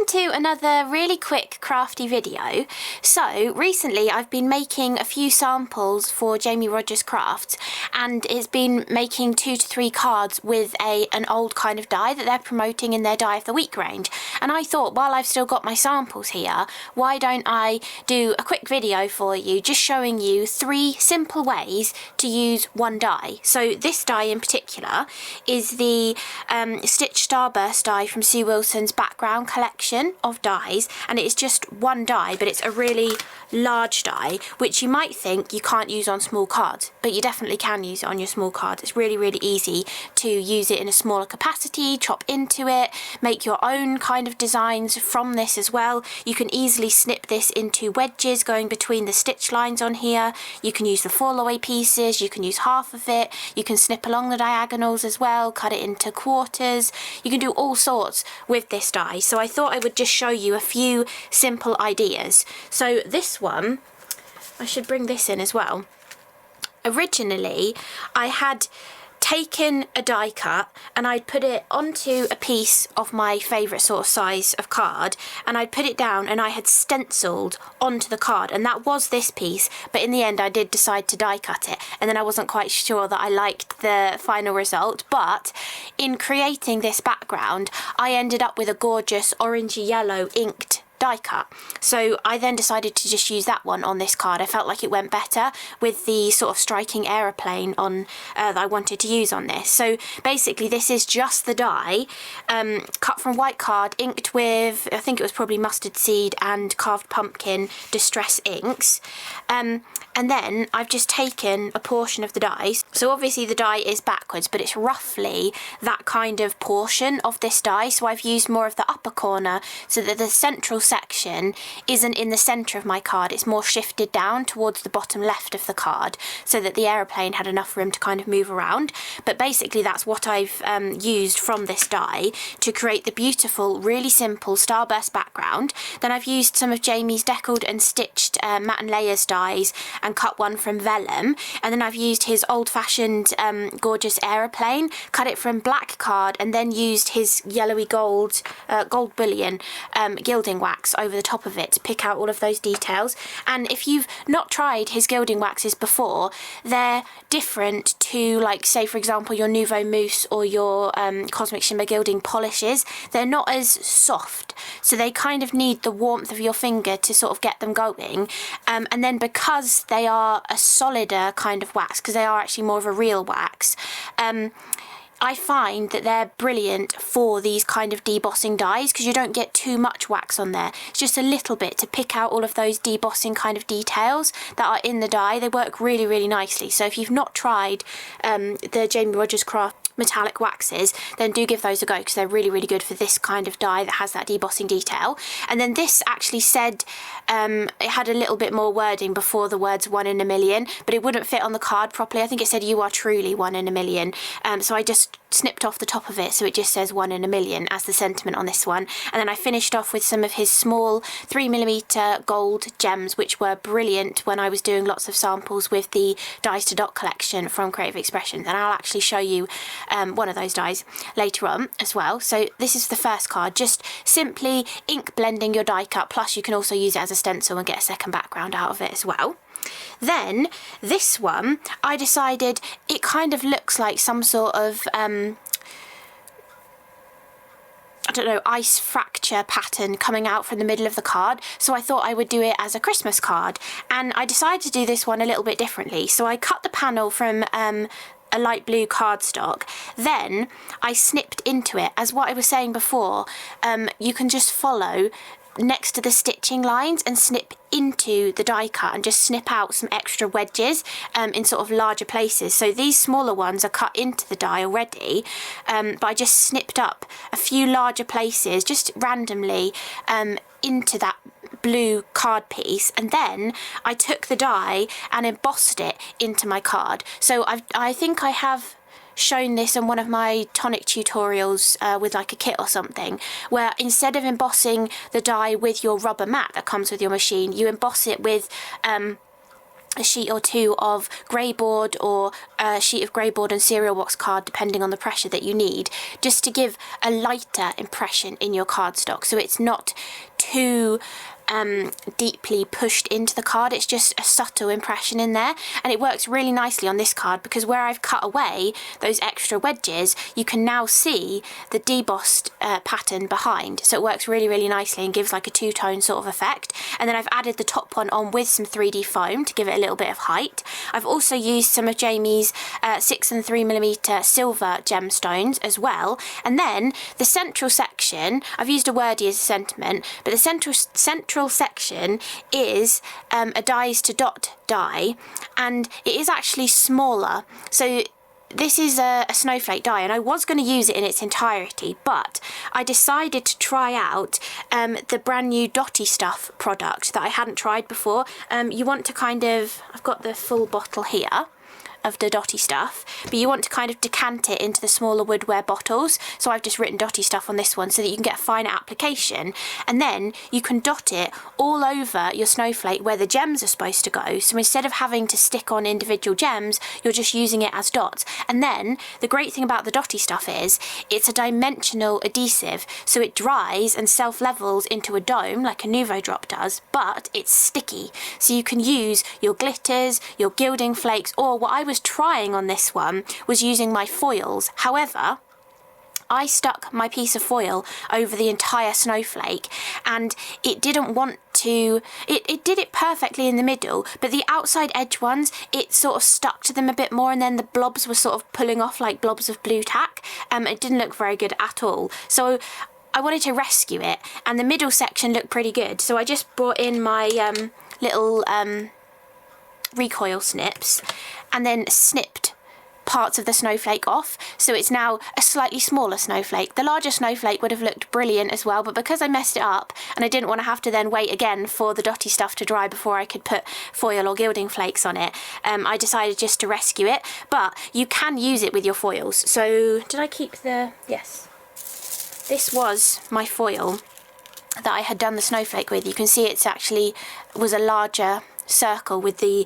to another really quick crafty video. So recently I've been making a few samples for Jamie Rogers Crafts, and it's been making 2 to 3 cards with an old kind of die that they're promoting in their Die of the Week range. And I thought, while I've still got my samples here, why don't I do a quick video for you just showing you 3 simple ways to use one die. So this die in particular is the Stitch Starburst die from Sue Wilson's background collection of dies, and it's just one die, but it's a really large die which you might think you can't use on small cards, but you definitely can use it on your small cards. It's really easy to use it in a smaller capacity, chop into it, make your own kind of designs from this as well. You can easily snip this into wedges going between the stitch lines on here. You can use the fall away pieces, you can use half of it, you can snip along the diagonals as well, cut it into quarters. You can do all sorts with this die, so I thought I would just show you a few simple ideas. So this one, I should bring this in as well. Originally I had taken a die cut and I'd put it onto a piece of my favourite sort of size of card, and I'd put it down and I had stenciled onto the card, and that was this piece, but in the end I did decide to die cut it, and then I wasn't quite sure that I liked the final result. But in creating this background I ended up with a gorgeous orangey yellow inked die cut, so I then decided to just use that one on this card. I felt like it went better with the sort of striking aeroplane on that I wanted to use on this. So basically this is just the die cut from white card, inked with, I think it was probably mustard seed and carved pumpkin distress inks, and then I've just taken a portion of the die. So obviously the die is backwards, but it's roughly that kind of portion of this die, so I've used more of the upper corner so that the central section isn't in the centre of my card, it's more shifted down towards the bottom left of the card so that the aeroplane had enough room to kind of move around. But basically that's what I've used from this die to create the beautiful, really simple starburst background. Then I've used some of Jamie's deckled and stitched matte and layers dies and cut one from vellum, and then I've used his old-fashioned gorgeous aeroplane, cut it from black card, and then used his yellowy gold bullion gilding wax over the top of it to pick out all of those details. And if you've not tried his gilding waxes before, they're different to, like, say for example your Nouveau Mousse or your Cosmic Shimmer gilding polishes. They're not as soft, so they kind of need the warmth of your finger to sort of get them going, and then because they are a solider kind of wax, because they are actually more of a real wax, I find that they're brilliant for these kind of debossing dies because you don't get too much wax on there. It's just a little bit to pick out all of those debossing kind of details that are in the die. They work really nicely. So if you've not tried the Jamie Rogers Craft metallic waxes, then do give those a go because they're really good for this kind of die that has that debossing detail. And then this actually said, it had a little bit more wording before the words 1 in a million, but it wouldn't fit on the card properly. I think it said you are truly 1 in a million, so I just snipped off the top of it so it just says 1 in a million as the sentiment on this one. And then I finished off with some of his small 3mm gold gems, which were brilliant when I was doing lots of samples with the Dies to Dot collection from Creative Expressions, and I'll actually show you one of those dies later on as well. So this is the first card, just simply ink blending your die cut, plus you can also use it as a stencil and get a second background out of it as well. Then this one, I decided it kind of looks like some sort of I don't know, ice fracture pattern coming out from the middle of the card, so I thought I would do it as a Christmas card, and I decided to do this one a little bit differently. So I cut the panel from a light blue cardstock, then I snipped into it. As what I was saying before, you can just follow next to the stitching lines and snip into the die cut and just snip out some extra wedges in sort of larger places. So these smaller ones are cut into the die already, but I just snipped up a few larger places just randomly into that blue card piece, and then I took the die and embossed it into my card. So I think I have shown this on one of my Tonic tutorials with like a kit or something, where instead of embossing the die with your rubber mat that comes with your machine, you emboss it with a sheet or two of grey board or a sheet of grey board and cereal wax card, depending on the pressure that you need, just to give a lighter impression in your cardstock, so it's not too deeply pushed into the card. It's just a subtle impression in there, and it works really nicely on this card because where I've cut away those extra wedges, you can now see the debossed pattern behind, so it works really nicely and gives like a two-tone sort of effect. And then I've added the top one on with some 3D foam to give it a little bit of height. I've also used some of Jamie's 6 and 3mm silver gemstones as well, and then the central section, I've used a wordie as a sentiment, but the central section is a dies to dot die, and it is actually smaller. So this is a snowflake die, and I was going to use it in its entirety, but I decided to try out the brand new Dotty Stuff product that I hadn't tried before. You want to kind of, I've got the full bottle here of the Dotty Stuff, but you want to kind of decant it into the smaller woodware bottles, so I've just written Dotty Stuff on this one so that you can get a finer application, and then you can dot it all over your snowflake where the gems are supposed to go. So instead of having to stick on individual gems, you're just using it as dots. And then the great thing about the Dotty Stuff is it's a dimensional adhesive, so it dries and self-levels into a dome like a Nuvo Drop does, but it's sticky, so you can use your glitters, your gilding flakes, or what I was trying on this one was using my foils. However, I stuck my piece of foil over the entire snowflake and it didn't want to, it did it perfectly in the middle, but the outside edge ones, it sort of stuck to them a bit more, and then the blobs were sort of pulling off like blobs of blue tack. It didn't look very good at all. So I wanted to rescue it, and the middle section looked pretty good. So I just brought in my little recoil snips and then snipped parts of the snowflake off, so it's now a slightly smaller snowflake. The larger snowflake would have looked brilliant as well, but because I messed it up and I didn't want to have to then wait again for the Dotty Stuff to dry before I could put foil or gilding flakes on it, I decided just to rescue it. But you can use it with your foils. So did I keep the, yes, this was my foil that I had done the snowflake with. You can see it's actually was a larger circle with the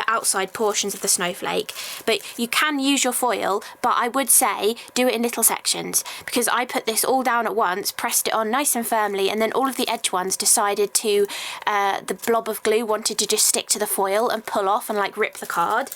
outside portions of the snowflake, but you can use your foil, but I would say do it in little sections, because I put this all down at once, pressed it on nice and firmly, and then all of the edge ones decided to the blob of glue wanted to just stick to the foil and pull off and like rip the card.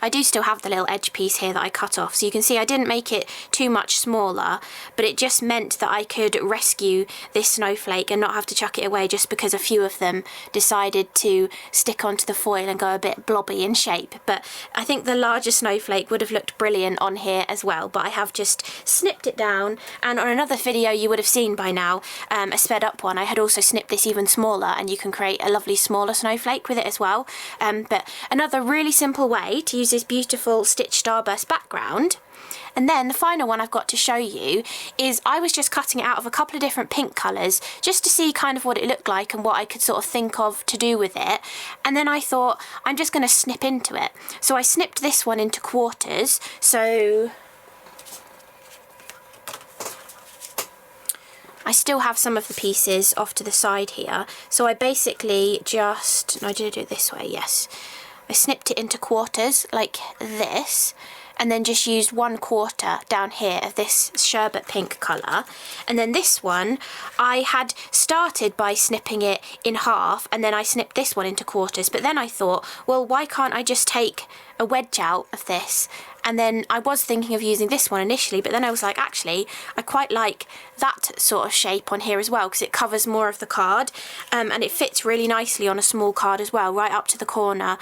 I do still have the little edge piece here that I cut off, so you can see I didn't make it too much smaller, but it just meant that I could rescue this snowflake and not have to chuck it away just because a few of them decided to stick onto the foil and go a bit blobby in shape. But I think the larger snowflake would have looked brilliant on here as well, but I have just snipped it down, and on another video you would have seen by now, a sped up one, I had also snipped this even smaller, and you can create a lovely smaller snowflake with it as well. But another really simple way to use this beautiful stitch starburst background. And then the final one I've got to show you is I was just cutting it out of a couple of different pink colours just to see kind of what it looked like and what I could sort of think of to do with it. And then I thought I'm just going to snip into it. So I snipped this one into quarters. So I still have some of the pieces off to the side here. So I basically just, no, I did it this way, yes. I snipped it into quarters like this, and then just used 1/4 down here of this sherbet pink colour. And then this one, I had started by snipping it in half, and then I snipped this one into quarters, but then I thought, well, why can't I just take a wedge out of this? And then I was thinking of using this one initially, but then I was like, actually, I quite like that sort of shape on here as well, because it covers more of the card, and it fits really nicely on a small card as well, right up to the corner.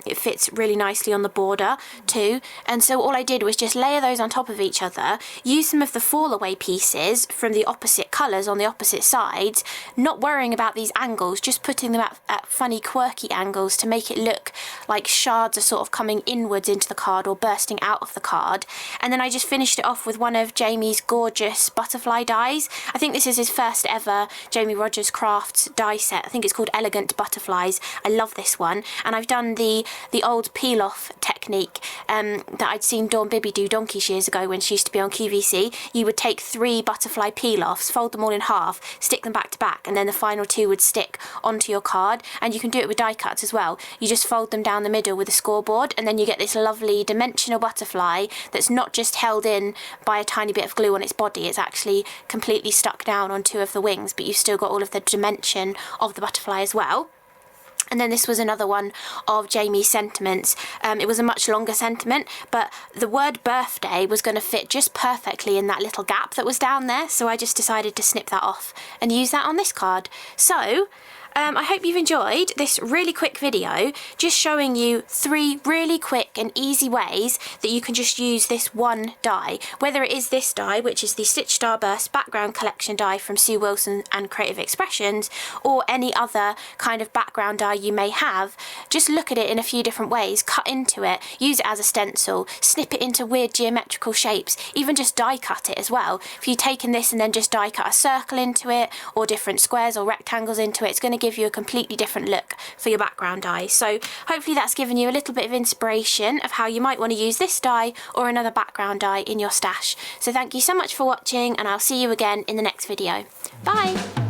It fits really nicely on the border too. And so all I did was just layer those on top of each other, use some of the fall away pieces from the opposite colours on the opposite sides, not worrying about these angles, just putting them at funny quirky angles to make it look like shards are sort of coming inwards into the card or bursting out of the card. And then I just finished it off with one of Jamie's gorgeous butterfly dies. I think this is his first ever Jamie Rogers Crafts die set. I think it's called Elegant Butterflies. I love this one. And I've done the old peel-off technique that I'd seen Dawn Bibby do donkeys years ago when she used to be on QVC. You would take 3 butterfly peel-offs, fold them all in half, stick them back to back, and then the final 2 would stick onto your card. And you can do it with die cuts as well. You just fold them down the middle with a scoreboard, and then you get this lovely dimensional butterfly that's not just held in by a tiny bit of glue on its body, it's actually completely stuck down on 2 of the wings, but you've still got all of the dimension of the butterfly as well. And then this was another one of Jamie's sentiments. It was a much longer sentiment, but the word birthday was going to fit just perfectly in that little gap that was down there, so I just decided to snip that off and use that on this card. So I hope you've enjoyed this really quick video just showing you 3 really quick and easy ways that you can just use this one die. Whether it is this die, which is the Stitch Starburst background collection die from Sue Wilson and Creative Expressions, or any other kind of background die you may have, just look at it in a few different ways, cut into it, use it as a stencil, snip it into weird geometrical shapes, even just die cut it as well. If you've taken this and then just die cut a circle into it, or different squares or rectangles into it, it's going to give you a completely different look for your background die. So hopefully that's given you a little bit of inspiration of how you might want to use this die or another background die in your stash. So thank you so much for watching, and I'll see you again in the next video. Bye!